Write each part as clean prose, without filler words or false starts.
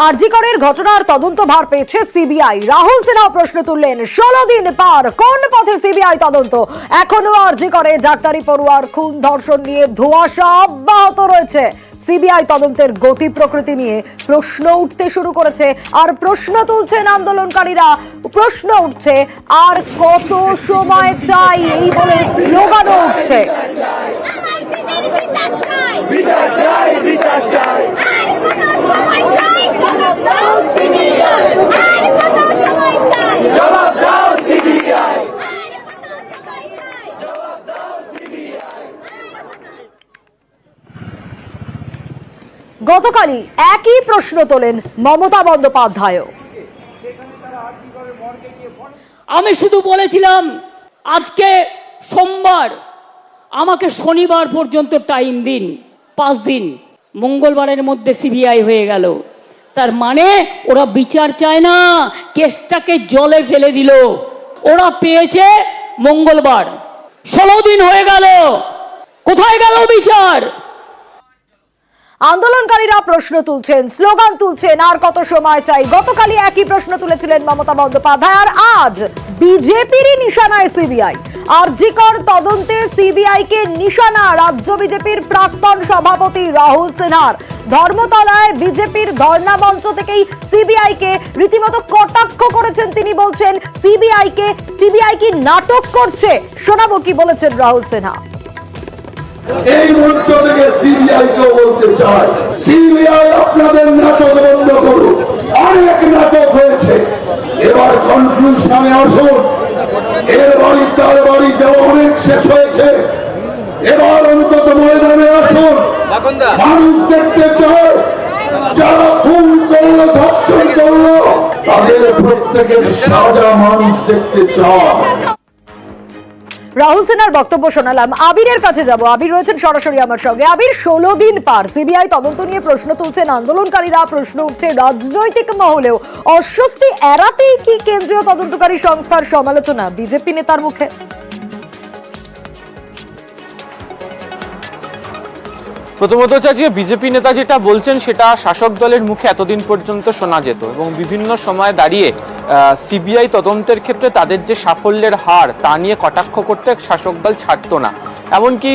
আরজি করের ঘটনার তদন্ত ভার পেয়েছে সিবিআই। রাহুল সিনহা প্রশ্ন তুললেন, 16 দিন পার, কোন পথে সিবিআই তদন্ত? এখনো আরজি করে ডাক্তারি পড়ুয়ার খুন ধর্ষণ নিয়ে ধোঁয়াশা অব্যাহত রয়েছে। সিবিআই তদন্তের গতি প্রকৃতি নিয়ে প্রশ্ন উঠতে শুরু করেছে, আর প্রশ্ন তুলছেন আন্দোলনকারীরা। প্রশ্ন উঠছে, আর কত সময় চাই, এই বলে স্লোগানও উঠছে। গতকালই একই প্রশ্ন তোলেন মমতা বন্দ্যোপাধ্যায়। আমি শুধু বলেছিলাম আজকে সোমবার, আমাকে শনিবার পর্যন্ত টাইম দিন, 5 দিন। মঙ্গলবারের মধ্যে সিবিআই হয়ে গেল। তার মানে ওরা বিচার চায় না, কেসটাকে জলে ফেলে দিল। ওরা পেয়েছে মঙ্গলবার, 16 দিন হয়ে গেল, কোথায় গেল বিচার? আন্দোলনকারীরা প্রশ্ন তুলছেন, স্লোগান তুলছেন, আর কত সময় চাই। গতকালই একই প্রশ্ন তুলেছিলেন মমতা বন্দ্যোপাধ্যায়, আর আজ বিজেপিরই নিশানায় সিবিআই। আরজি কর তদন্তে সিবিআই কে নিশানা রাজ্য বিজেপির প্রাক্তন সভাপতি রাহুল সিনহার। ধর্মতলায় বিজেপির ধর্ণা মঞ্চ থেকেই সিবিআই কে রীতিমতো কটাক্ষ করেছেন তিনি। বলছেন সিবিআই কি নাটক করছে? শোনাবো কি বলেছেন রাহুল সিনহা। এই মঞ্চ থেকে সিবিআই কে বলতে চাই, সিবিআই আপনাদের নাটক বন্ধ করুন। অনেক নাটক হয়েছে, এবার কনক্লুশনে আসুন। এর বাড়ি তার বাড়ি যাওয়া অনেক শেষ হয়েছে, এবার অন্তত ময়দানে আসুন। মানুষ দেখতে চায়, যারা খুন করলো, ধর্ষণ করলো, তাদের প্রত্যেকের সাজা মানুষ দেখতে চায়। রাহুল সিনহার বক্তব্য শোনালাম। আবিরের কাছে যাব, আবির রয়েছেন সরাসরি আমার সঙ্গে। আবির, 16 দিন পার, সিবিআই তদন্ত নিয়ে প্রশ্ন তুলছেন আন্দোলনকারীরা, প্রশ্ন উঠছে রাজনৈতিক মহলেও। অস্বস্তি এড়াতেই কি কেন্দ্রীয় তদন্তকারী সংস্থার সমালোচনা বিজেপি নেতার মুখে? প্রথমত হচ্ছে যে বিজেপি নেতা যেটা বলছেন সেটা শাসক দলের মুখে এতদিন পর্যন্ত শোনা যেত, এবং বিভিন্ন সময় দাঁড়িয়ে সিবিআই তদন্তের ক্ষেত্রে তাদের যে সাফল্যের হার তা নিয়ে কটাক্ষ করতে শাসক দল ছাড়তো না। এমনকি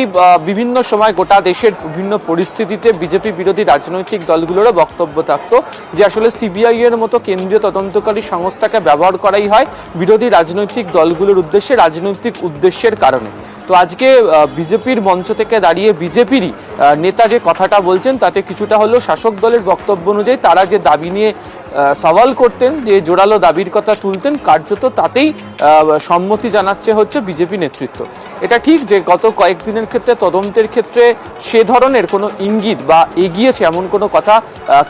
বিভিন্ন সময় গোটা দেশের বিভিন্ন পরিস্থিতিতে বিজেপি বিরোধী রাজনৈতিক দলগুলোরও বক্তব্য থাকতো যে আসলে সিবিআই এর মতো কেন্দ্রীয় তদন্তকারী সংস্থাকে ব্যবহার করাই হয় বিরোধী রাজনৈতিক দলগুলোর উদ্দেশ্যে, রাজনৈতিক উদ্দেশ্যের কারণে। তো আজকে বিজেপির মঞ্চ থেকে দাঁড়িয়ে বিজেপিরই নেতা যে কথাটা বলছেন তাতে কিছুটা হলেও শাসক দলের বক্তব্য অনুযায়ী তারা যে দাবি নিয়ে সওয়াল করতেন, যে জোরালো দাবির কথা তুলতেন, কার্যত তাতেই সম্মতি জানাচ্ছে হচ্ছে বিজেপি নেতৃত্ব। এটা ঠিক যে গত কয়েকদিনের ক্ষেত্রে তদন্তের ক্ষেত্রে সে ধরনের কোনো ইঙ্গিত বা এগিয়েছে এমন কোনো কথা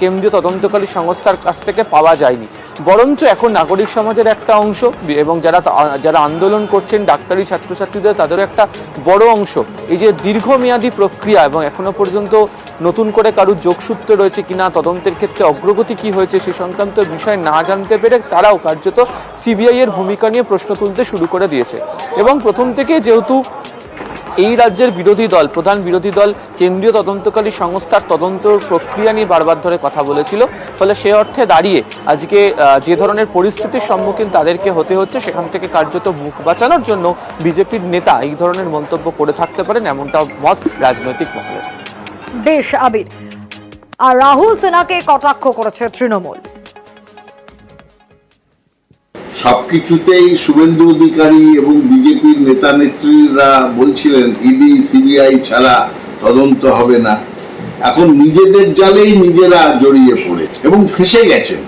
কেন্দ্রীয় তদন্তকারী সংস্থার কাছ থেকে পাওয়া যায়নি। বরঞ্চ এখন নাগরিক সমাজের একটা অংশ এবং যারা আন্দোলন করছেন, ডাক্তারি ছাত্রছাত্রীদের, তাদেরও একটা বড় অংশ এই যে দীর্ঘমেয়াদী প্রক্রিয়া এবং এখনো পর্যন্ত নতুন করে কারুর যোগসূত্র রয়েছে কিনা, তদন্তের ক্ষেত্রে অগ্রগতি কি হয়েছে সে সংক্রান্ত বিষয় না জানতে পেরে তারাও কার্যত সিবিআই এর ভূমিকা নিয়ে প্রশ্ন তুলতে শুরু করে দিয়েছে। এবং প্রথম থেকে যেহেতু এই রাজ্যের বিরোধী দল, প্রধান বিরোধী দল কেন্দ্রীয় তদন্তকারী সংস্থার তদন্ত প্রক্রিয়া নিয়ে বারবার ধরে কথা বলেছিল, ফলে সে অর্থে দাঁড়িয়ে আজকে যে ধরনের পরিস্থিতির সম্মুখীন তাদেরকে হতে হচ্ছে সেখান থেকে কার্যত মুখ বাঁচানোর জন্য বিজেপির নেতা এই ধরনের মন্তব্য করে থাকতে পারেন, এমনটা মত রাজনৈতিক মহলের। বেশ আবির, আর রাহুল সিনহাকে কটাক্ষ করেছে তৃণমূল। সবকিছুতেই শুভেন্দু অধিকারী এবং বিজেপির নেতা নেত্রীরা বলছিলেন ইডি সিবিআই ছাড়া তদন্ত হবে না। এখন নিজেদের জালেই নিজেরা জড়িয়ে পড়ে এবং ফেঁসে গেছেন।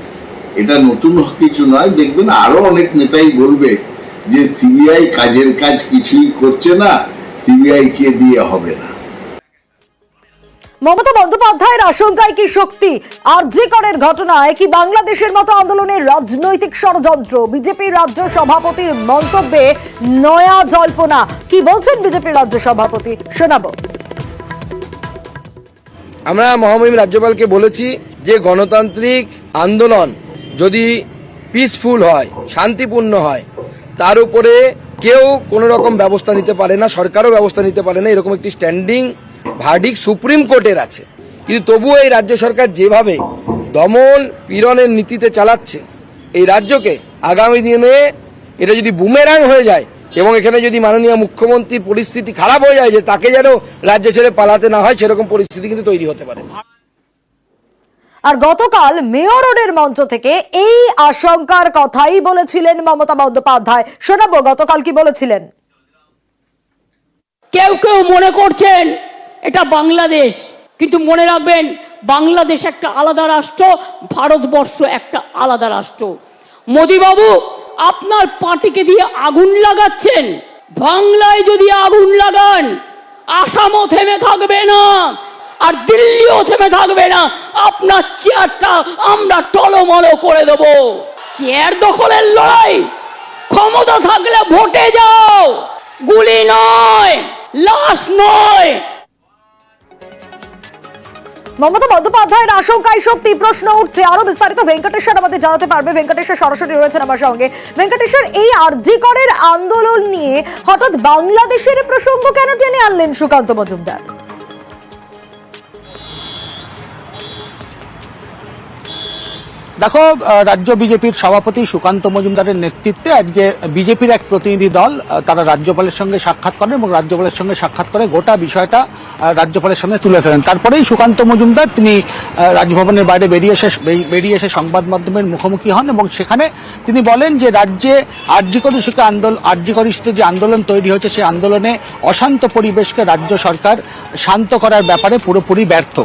এটা নতুন কিছু নয়, দেখবেন আরো অনেক নেতাই বলবে যে সিবিআই কাজের কাজ কিছুই করছে না, সিবিআই কে দিয়ে হবে না। মমতা বন্দ্যোপাধ্যায়ের আশঙ্কায় কি শক্তি? আরজি করের ঘটনায় কি বাংলাদেশের মতো আন্দোলনের রাজনৈতিক ষড়যন্ত্র? বিজেপির রাজ্য সভাপতির মন্তব্যে নয়া জল্পনা। কি বলছেন বিজেপির রাজ্য সভাপতি? শোনাবো। আমরা মহামহিম রাজ্যপালকে বলেছি যে গণতান্ত্রিক আন্দোলন যদি পিসফুল হয়, শান্তিপূর্ণ হয়, তার উপরে কেউ কোনো রকম ব্যবস্থা নিতে পারে না, সরকারও ব্যবস্থা নিতে পারে না। এরকম একটি স্ট্যান্ডিং ভার্ডিক্ট সুপ্রিম কোর্টের আছে। কিন্তু তবুও এই রাজ্য সরকার যেভাবে দমন পীড়নের নীতিতে চালাচ্ছে এই রাজ্যকে, আগামী দিনে এটা যদি বুমেরাং হয়ে যায় এবং এখানে যদি মাননীয় মুখ্যমন্ত্রীর পরিস্থিতি খারাপ হয়ে যায় যে তাকে যেন রাজ্য ছেড়ে পালাতে না হয়, সেরকম পরিস্থিতি কিন্তু তৈরি হতে পারে। আর গতকাল মেয়র রোডের মঞ্চ থেকে এই আশঙ্কার কথাই বলেছিলেন মমতা বন্দ্যোপাধ্যায়। শোনাবো গতকাল কি বলেছিলেন। কেউ কেউ মনে করছেন এটা বাংলাদেশ, কিন্তু মনে রাখবেন বাংলাদেশ একটা আলাদা রাষ্ট্র, ভারতবর্ষ একটা আলাদা রাষ্ট্র। মোদিবাবু আপনার পার্টিকে দিয়ে আগুন লাগাচ্ছেন, বাংলায় যদি আগুন লাগান আসামও থেমে থাকবে না, আর দিল্লিও থেমে থাকবে না। আপনার চেয়ারটা আমরা টলমল করে দেব। চেয়ার দখলের লড়াই, ক্ষমতা থাকলে ভোটে যাও, গুলি নয়, লাশ নয়। মমতা বন্দ্যোপাধ্যায়ের আশঙ্কায় সত্যি প্রশ্ন উঠছে। আরো বিস্তারিত ভেঙ্কটেশ্বর আমাদের জানাতে পারবে। ভেঙ্কটেশ্বর সরাসরি রয়েছেন আমার সঙ্গে। ভেঙ্কটেশ্বর, এই আরজি করের আন্দোলন নিয়ে হঠাৎ বাংলাদেশের প্রসঙ্গ কেন টেনে আনলেন সুকান্ত মজুমদার? দেখো, রাজ্য বিজেপির সভাপতি সুকান্ত মজুমদারের নেতৃত্বে আজকে বিজেপির এক প্রতিনিধি দল তারা রাজ্যপালের সঙ্গে সাক্ষাৎ করেন এবং রাজ্যপালের সঙ্গে সাক্ষাৎ করে গোটা বিষয়টা রাজ্যপালের সামনে তুলে ধরেন। তারপরেই সুকান্ত মজুমদার তিনি রাজভবনের বাইরে বেরিয়ে এসে সংবাদ মাধ্যমের মুখোমুখি হন এবং সেখানে তিনি বলেন যে রাজ্যে আরজিকর ইস্যুতে যে আন্দোলন তৈরি হয়েছে সেই আন্দোলনে অশান্ত পরিবেশকে রাজ্য সরকার শান্ত করার ব্যাপারে পুরোপুরি ব্যর্থ।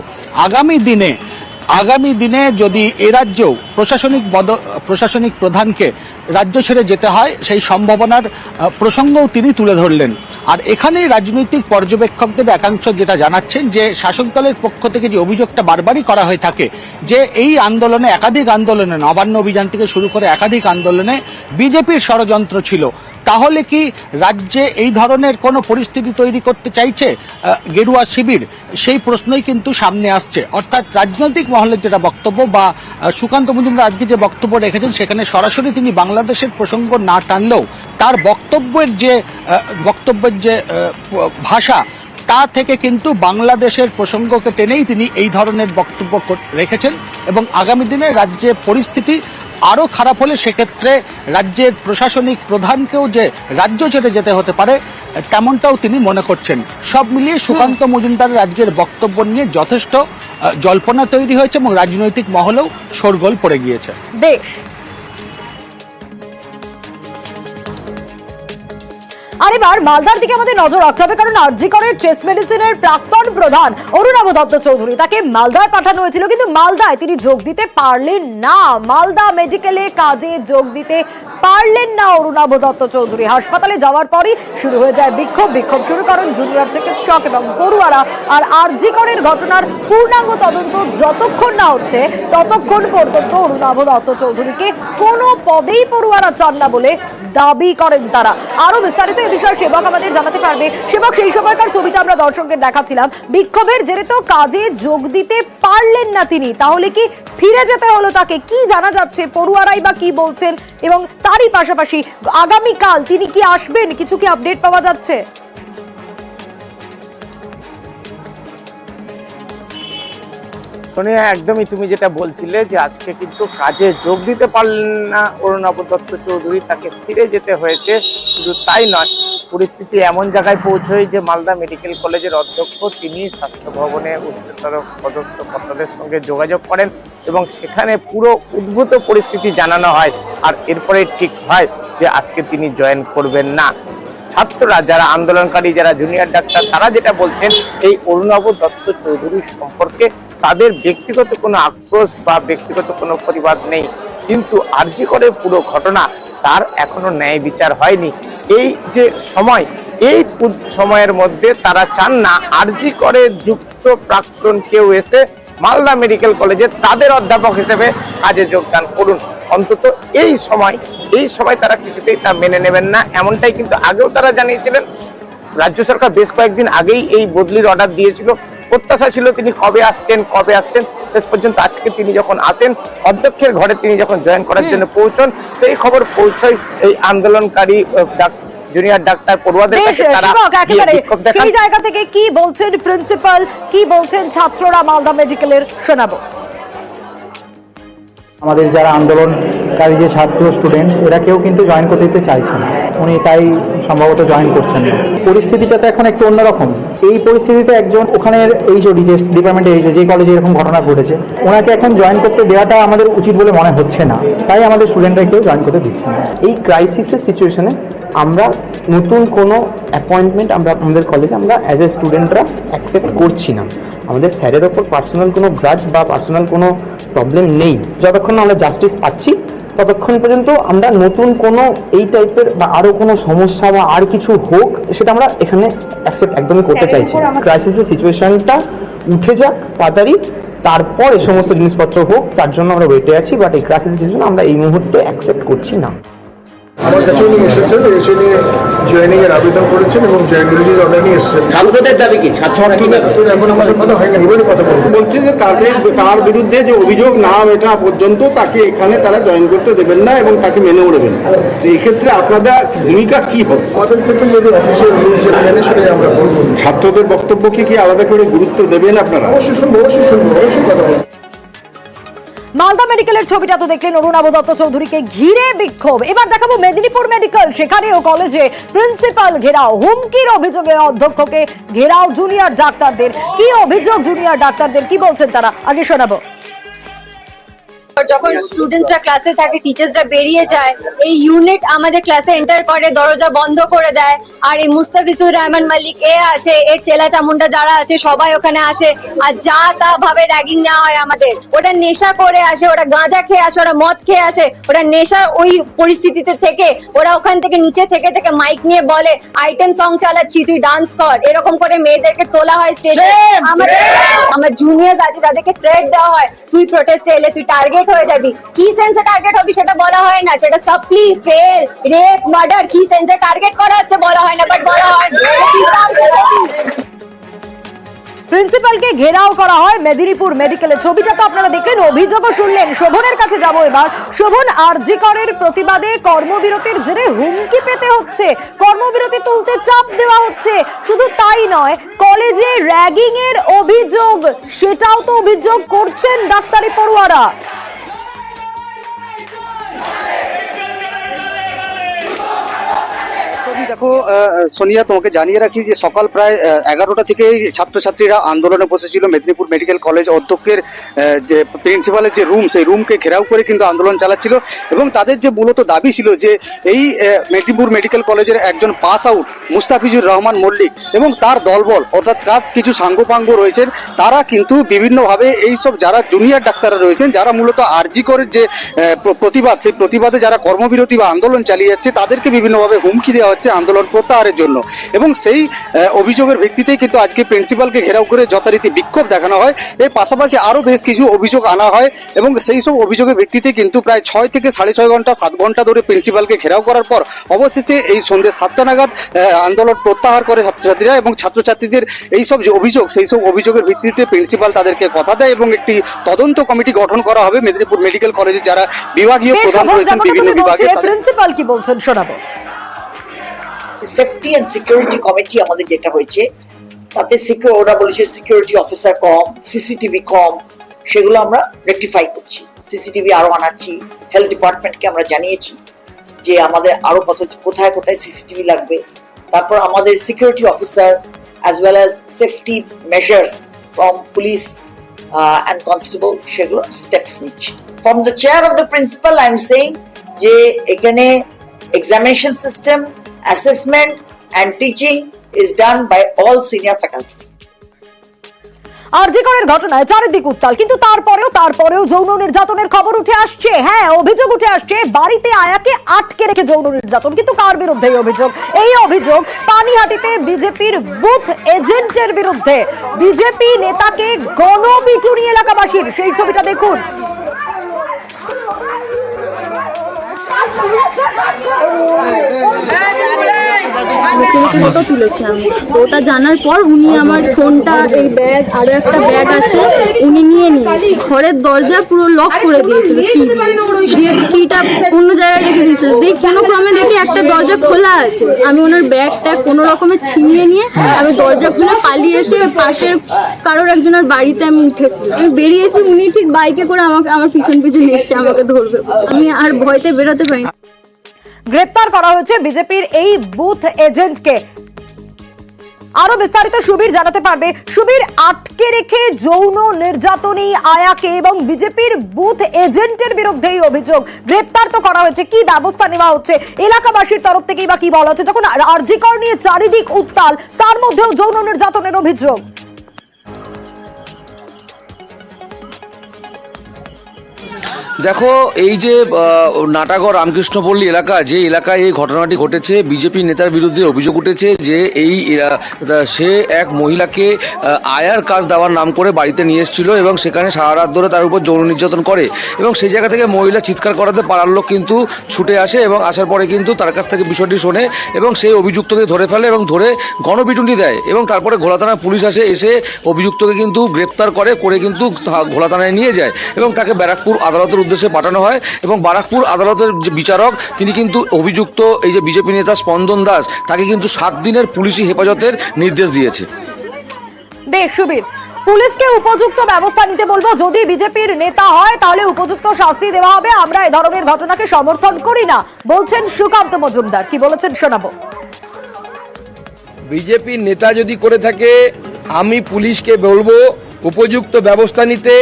আগামী দিনে যদি এ রাজ্যেও প্রশাসনিক প্রধানকে রাজ্য ছেড়ে যেতে হয় সেই সম্ভাবনার প্রসঙ্গও তিনি তুলে ধরলেন। আর এখানেই রাজনৈতিক পর্যবেক্ষকদের একাংশ যেটা জানাচ্ছেন যে শাসক দলের পক্ষ থেকে যে অভিযোগটা বারবারই করা হয়ে থাকে যে এই আন্দোলনে একাধিক আন্দোলনে নবান্ন অভিযান থেকে শুরু করে একাধিক আন্দোলনে বিজেপির ষড়যন্ত্র ছিল, তাহলে কি রাজ্যে এই ধরনের কোনো পরিস্থিতি তৈরি করতে চাইছে গেরুয়া শিবির? সেই প্রশ্নই কিন্তু সামনে আসছে। অর্থাৎ রাজনৈতিক মহলের যেটা বক্তব্য বা সুকান্ত মজুমদার আজকে যে বক্তব্য রেখেছেন সেখানে সরাসরি তিনি বাংলাদেশের প্রসঙ্গ না টানলেও তার বক্তব্যের যে ভাষা তা থেকে কিন্তু বাংলাদেশের প্রসঙ্গকে টেনেই তিনি এই ধরনের বক্তব্য রেখেছেন এবং আগামী দিনে রাজ্যের পরিস্থিতি আরো খারাপ হলে সেক্ষেত্রে রাজ্যের প্রশাসনিক প্রধানকেও যে রাজ্য ছেড়ে যেতে হতে পারে তেমনটাও তিনি মনে করছেন। সব মিলিয়ে সুকান্ত মজুমদারের আজকের বক্তব্য নিয়ে যথেষ্ট জল্পনা তৈরি হয়েছে এবং রাজনৈতিক মহলেও শোরগোল পড়ে গিয়েছে। বেশ, আর এবার মালদার দিকে আমাদের নজর রাখতে হবে, কারণ আরজি করের চেস্ট মেডিসিনের প্রাক্তন প্রধান অরুণাভ দত্ত চৌধুরী, তাকে মালদায় পাঠানো হয়েছিল, কিন্তু মালদায় তিনি যোগ দিতে পারলেন না। মালদা মেডিকেলে কাজে যোগ দিতে পারলেন না অরুণাভ দত্ত চৌধুরী। হাসপাতালে যাওয়ার পরই শুরু হয়ে যায় বিক্ষোভ শুরু করেন জুনিয়র চিকিৎসক এবং পড়ুয়ারা। আর আরজি করের ঘটনার পূর্ণাঙ্গ তদন্ত যতক্ষণ না হচ্ছে ততক্ষণ পর্যন্ত অরুণাভ দত্ত চৌধুরীকে কোনো পদেই পড়ুয়ারা চান না বলে দাবি করেন তারা। আরো বিস্তারিত এই বিষয়ে সেবক আমাদের জানাতে পারবে। সেবক, সেই সময়কার ছবিটা আমরা দর্শকদের দেখাচ্ছিলাম, বিক্ষোভের জেরে তো কাজে যোগ দিতে পারলেন না তিনি, তাহলে কি ফিরে যেতে হলো তাকে? কি জানা যাচ্ছে, পড়ুয়ারাই বা কি বলছেন, এবং তারই পাশাপাশি আগামীকাল তিনি কি আসবেন, কিছু কি আপডেট পাওয়া যাচ্ছে? সোনিয়া, একদমই তুমি যেটা বলছিলে যে আজকে কিন্তু কাজে যোগ দিতে পারলেন না অরুণাভ দত্ত চৌধুরী, তাকে ফিরে যেতে হয়েছে। শুধু তাই নয়, পরিস্থিতি এমন জায়গায় পৌঁছয় যে মালদা মেডিকেল কলেজের অধ্যক্ষ তিনি স্বাস্থ্য ভবনে উচ্চতর পদস্থ কর্তাদের সঙ্গে যোগাযোগ করেন এবং সেখানে পুরো উদ্ভূত পরিস্থিতি জানানো হয়। আর এরপরে ঠিক হয় যে আজকে তিনি জয়েন করবেন না। ছাত্ররা, যারা আন্দোলনকারী, যারা জুনিয়র ডাক্তার, তারা যেটা বলছেন এই অরুণাভ দত্ত চৌধুরী সম্পর্কে তাদের ব্যক্তিগত কোনো আক্রোশ বা ব্যক্তিগত কোনো প্রতিবাদ নেই, কিন্তু আরজি করের পুরো ঘটনা তার এখনো ন্যায় বিচার হয়নি। এই যে সময়, এই সময়ের মধ্যে তারা চান না আরজি করে যুক্ত প্রাক্তন কেউ এসে মালদা মেডিকেল কলেজে তাদের অধ্যাপক হিসেবে কাজে যোগদান করুন। অন্তত এই সময় তারা কিছুতেই তা মেনে নেবেন না, এমনটাই কিন্তু আগেও তারা জানিয়েছিলেন। রাজ্য সরকার বেশ কয়েকদিন আগেই এই বদলির অর্ডার দিয়েছিল। প্রত্যাশা ছিল তিনি কবে আসছেন। শেষ পর্যন্ত আজকে তিনি যখন আসেন, অধ্যক্ষের ঘরে তিনি যখন জয়েন করার জন্য পৌঁছন, সেই খবর পৌঁছয় এই আন্দোলনকারী জুনিয়র ডাক্তার পড়ুয়াদের বেশ কাছে তারা শিবক, গিয়ে একেবারে বিক্ষোভ দেখান। সেই জায়গা থেকে কি বলছেন প্রিন্সিপাল, কি বলছেন ছাত্ররা মালদা মেডিকেলের, শোনাবো। আমাদের যারা আন্দোলনকারী যে ছাত্র স্টুডেন্টস এরা কেউ কিন্তু জয়েন করতে দিতে চাইছে না, উনি তাই সম্ভবত জয়েন করছেন না। পরিস্থিতিটা তো এখন একটু অন্যরকম। এই পরিস্থিতিতে একজন ওখানের এইচওডি যে ডিপার্টমেন্টের এইচওডি যে কলেজে এরকম ঘটনা ঘটেছে, ওনাকে এখন জয়েন করতে দেওয়াটা আমাদের উচিত বলে মনে হচ্ছে না, তাই আমাদের স্টুডেন্টরা কেউ জয়েন করতে দিচ্ছে না। এই ক্রাইসিসের সিচুয়েশনে আমরা নতুন কোনো অ্যাপয়েন্টমেন্ট আমরা আমাদের কলেজে আমরা অ্যাজ এ স্টুডেন্টরা অ্যাকসেপ্ট করছি না। আমাদের স্যারের ওপর পার্সোনাল কোনো গ্রাজ বা পার্সোনাল কোনো প্রবলেম নেই। যতক্ষণ আমরা জাস্টিস পাচ্ছি ততক্ষণ পর্যন্ত আমরা নতুন কোনো এই টাইপের বা আরও কোনো সমস্যা বা আর কিছু হোক সেটা আমরা এখানে অ্যাকসেপ্ট একদমই করতে চাইছি না। ক্রাইসিসের সিচুয়েশনটা উঠে যাক তাড়াতাড়ি, তারপর এই সমস্ত জিনিসপত্র হোক, তার জন্য আমরা ওয়েটে আছি। বাট এই ক্রাইসিস সিচুয়েশন আমরা এই মুহূর্তে অ্যাকসেপ্ট করছি না। আমার কাছে উনি এসেছেন, এসে নিয়ে জয়েনিং এর আবেদন করেছেন এবং জয়েন রিলিজ অর্ডার নিয়ে এসেছেন। ছাত্রদের দাবি কি? ছাত্ররা কি এখন আমার কথা হয় না, এবারে কথা বলবো। বলছে যে তার বিরুদ্ধে যে অভিযোগ না ওঠা পর্যন্ত তাকে এখানে তারা জয়েন করতে দেবেন না এবং তাকে মেনে উঠবেন। এই ক্ষেত্রে আপনাদের ভূমিকা কি হবে? আমাদের ক্ষেত্রে যদি অফিসিয়াল রুলস মেনে সেটাই আমরা বলবো। ছাত্রদের বক্তব্যকে কি আলাদা করে গুরুত্ব দেবেন আপনারা? অবশ্যই শুনবো, অবশ্যই কথা বলবো। মালদা মেডিকেলের ছবিটা তো দেখলেন, অরুণাভ দত্ত চৌধুরীকে ঘিরে বিক্ষোভ। এবার দেখাবো মেদিনীপুর মেডিকেল, সেখানেও কলেজে প্রিন্সিপাল ঘেরাও, হুমকির অভিযোগে অধ্যক্ষকে ঘেরাও জুনিয়র ডাক্তারদের। কি অভিযোগ জুনিয়র ডাক্তারদের, কি বলছেন তারা, আগে শোনাবো। যখন স্টুডেন্টসরা ক্লাসে থাকে, টিচার্সরা বেরিয়ে যায়, এই ইউনিট আমাদের ক্লাসে এন্টার করে, দরজা বন্ধ করে দেয়। আর এই মুস্তাফিজুর রহমান মালিক এ আসে, এর চেলা চামুন্ডা যারা আছে সবাই ওখানে আসে, আর যা তা ভাবে র্যাগিং নেওয়া হয় আমাদের। ওটা নেশা করে আসে, ওরা গাঁজা খেয়ে আসে, ওরা মদ খেয়ে আসে, ওরা নেশার ওই পরিস্থিতিতে থেকে ওরা ওখান থেকে নিচে থেকে মাইক নিয়ে বলে আইটেম সং চালাচ্ছি, তুই ডান্স কর, এরকম করে মেয়েদেরকে তোলা হয় স্টেজে। আমার জুনিয়র্স আছে যাদেরকে থ্রেট দেওয়া হয়, তুই প্রোটেস্টে এলে তুই টার্গেট হয়ে যাবি। কি সেন্সে টার্গেট হবি সেটা বলা হয় না, সেটা সাপ্লি, ফেল, রেপ, মার্ডার, কি সেন্সে টার্গেট করা হচ্ছে বলা হয় না, বাট বলা হয় প্রিন্সিপালকে ঘেরাও করা হয় মেদিনীপুর মেডিকেলে। ছবিটা তো আপনারা দেখলেন, অভিযোগও শুনলেন। শোভনের কাছে যাব এবার। শোভন, আরজি করের প্রতিবাদে কর্মবিরতির জেরে হুমকি পেতে হচ্ছে, কর্মবিরতি তুলতে চাপ দেওয়া হচ্ছে। শুধু তাই নয়, কলেজে র্যাগিং এর অভিযোগ, সেটাও তো অভিযোগ করছেন ডাক্তারি পড়ুয়ারা। দেখো সোনিয়া, তোমাকে জানিয়ে রাখি যে সকাল প্রায় 11টা থেকেই ছাত্রছাত্রীরা আন্দোলনে বসেছিল। মেদিনীপুর মেডিকেল কলেজ অধ্যক্ষের যে প্রিন্সিপালের যে রুম, সেই রুমকে ঘেরাও করে কিন্তু আন্দোলন চালাচ্ছিল এবং তাদের যে মূলত দাবি ছিল যে এই মেদিনীপুর মেডিকেল কলেজের একজন পাস আউট মুস্তাফিজুর রহমান মল্লিক এবং তার দলবল, অর্থাৎ তার কিছু সাঙ্গপাঙ্গ রয়েছেন, তারা কিন্তু বিভিন্নভাবে এইসব যারা জুনিয়র ডাক্তাররা রয়েছেন, যারা মূলত আরজি করের যে প্রতিবাদ, সেই প্রতিবাদে যারা কর্মবিরতি বা আন্দোলন চালিয়ে যাচ্ছে, তাদেরকে বিভিন্নভাবে হুমকি দেওয়া হচ্ছে আন্দোলন প্রত্যাহারের জন্য। এবং সেই অভিযোগের ভিত্তিতেই কিন্তু আজকে প্রিন্সিপালকে ঘেরাও করে যথারীতি বিক্ষোভ দেখানো হয়। এর পাশাপাশি আরো বেশ কিছু অভিযোগ আনা হয় এবং সেই সব অভিযোগের ভিত্তিতে কিন্তু প্রায় 6 থেকে 6.5 ঘন্টা 7 ঘন্টা ধরে প্রিন্সিপালকে ঘেরাও করার পর অবশেষে এই সন্ধ্যে 7টা নাগাদ আন্দোলন প্রত্যাহার করে ছাত্রছাত্রীরা এবং ছাত্রছাত্রীদের এই সব যে অভিযোগ, সেই সব অভিযোগের ভিত্তিতে প্রিন্সিপাল তাদেরকে কথা দেয় এবং একটি তদন্ত কমিটি গঠন করা হবে মেদিনীপুর মেডিকেল কলেজে যারা বিভাগীয় প্রধান রয়েছেন বিভিন্ন বিভাগে। প্রিন্সিপাল কি বলছেন শোনাবো। সেফটি এন্ড সিকিউরিটি কমিটি আমাদের যেটা হয়েছে, তাতে ওরা বলেছে সিকিউরিটি অফিসার কম, সিসিটিভি কম, সেগুলো আমরা রেকটিফাই করছি। সিসিটিভি আরো আনাচ্ছি, হেলথ ডিপার্টমেন্টকে আমরা জানিয়েছি যে আমাদের আরো কোথায় কোথায় সিসিটিভি লাগবে। তারপর আমাদের security officer as well as safety measures from police and constable, সেগুলো স্টেপস নিচ্ছি। From the chair of the principal I am saying যে এখানে examination system, assessment and teaching is done by all senior faculties. আরজি করের ঘটনায় চারিদিক উত্তাল, কিন্তু তারপরেও যৌন নির্যাতনের খবর উঠে আসছে। হ্যাঁ, অভিযোগ উঠে আসছে বাড়িতে আয়াকে আটকে রেখে যৌন নির্যাতন। কিন্তু কার বিরুদ্ধে এই অভিযোগ? এই অভিযোগ পানিহাটিতে বিজেপির বুথ এজেন্টের বিরুদ্ধে। বিজেপি নেতাকে গণপিটুনি এলাকাবাসীর, সেই ছবিটা দেখুন। থেকে ফটো তুলেছি আমি। তো ওটা জানার পর উনি আমার ফোনটা, এই ব্যাগ, আরো একটা ব্যাগ আছে, উনি নিয়ে নিয়েছে। ঘরের দরজা পুরো লক করে দিয়েছিল, কি দিয়ে কিটা অন্য জায়গায় রেখে দিয়েছিল। দিয়ে কোনো ক্রমে দেখি একটা দরজা খোলা আছে, আমি ওনার ব্যাগটা কোনো রকমে ছিনিয়ে নিয়ে আমি দরজা খুলে পালিয়ে এসে পাশের কারোর একজনের বাড়িতে আমি উঠেছি। আমি বেরিয়েছি, উনি ঠিক বাইকে করে আমাকে আমার পিছন পিছন এসেছে আমাকে ধরবে। আমি আর ভয়তে বেরোতে পারিনি। গ্রেপ্তার করা হয়েছে বিজেপির এই বুথ এজেন্টকে। আরো বিস্তারিত সুবীর জানাতে পারবে। সুবীর, আটকে রেখে যৌন নির্যাতনী আয়াকে এবং বিজেপির বুথ এজেন্টের বিরুদ্ধে এই অভিযোগ, গ্রেপ্তার তো করা হয়েছে, কি ব্যবস্থা নেওয়া হচ্ছে এলাকাবাসীর তরফ থেকেই বা কি বলা হচ্ছে? যখন আরজি কর নিয়ে চারিদিক উত্তাল, তার মধ্যেও যৌন নির্যাতনের অভিযোগ। দেখো, এই যে নাটাগড় রামকৃষ্ণপল্লী এলাকা, যে এলাকায় এই ঘটনাটি ঘটেছে, বিজেপি নেতার বিরুদ্ধে অভিযোগ উঠেছে যে সে এক মহিলাকে আয়ার কাজ দেওয়ার নাম করে বাড়িতে নিয়ে এসেছিল এবং সেখানে সারা রাত ধরে তার উপর যৌন নির্যাতন করে এবং সেই জায়গা থেকে মহিলা চিৎকার করাতে পাড়ার লোক কিন্তু ছুটে আসে এবং আসার পরে কিন্তু তার কাছ থেকে বিষয়টি শোনে এবং সেই অভিযুক্তকে ধরে ফেলে এবং ধরে গণপিটুনি দেয় এবং তারপরে ঘোলা থানার পুলিশ এসে অভিযুক্তকে কিন্তু গ্রেপ্তার করে কিন্তু ঘোলা থানায় নিয়ে যায় এবং তাকে ব্যারাকপুর আদালতের উদ্দেশ্যে পাঠানো হয় এবং বারাকপুর আদালতের যে বিচারক, তিনি কিন্তু অভিযুক্ত এই যে বিজেপি নেতা স্পন্দন দাস, তাকে কিন্তু 7 দিনের পুলিশি হেফাজতের নির্দেশ দিয়েছে। বেশ সুবীর, পুলিশকে উপযুক্ত ব্যবস্থা নিতে বলবো। যদি বিজেপির নেতা হয় তাহলে উপযুক্ত শাস্তি দেওয়া হবে। আমরা এই ধরনের ঘটনাকে সমর্থন করি না বলছেন সুকান্ত মজুমদার। কি বলেছেন শোনাবো। বিজেপির নেতা যদি করে থাকে, আমি পুলিশকে বলবো উপযুক্ত ব্যবস্থা নিতে।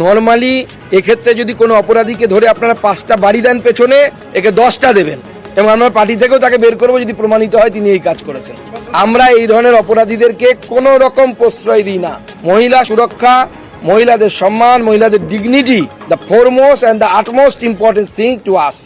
নর্মালি এক্ষেত্রে যদি কোনো অপরাধীকে ধরে আপনারা 5টা বাড়ি দেন পেছনে, একে 10টা দেবেন এবং আমরা পার্টি থেকেও তাকে বের করবো যদি প্রমাণিত হয় তিনি এই কাজ করেছেন। আমরা এই ধরনের অপরাধীদেরকে কোনো রকম প্রশ্রয় দিই না। মহিলা সুরক্ষা, মহিলাদের সম্মান, মহিলাদের dignity, the foremost and the utmost important thing to us.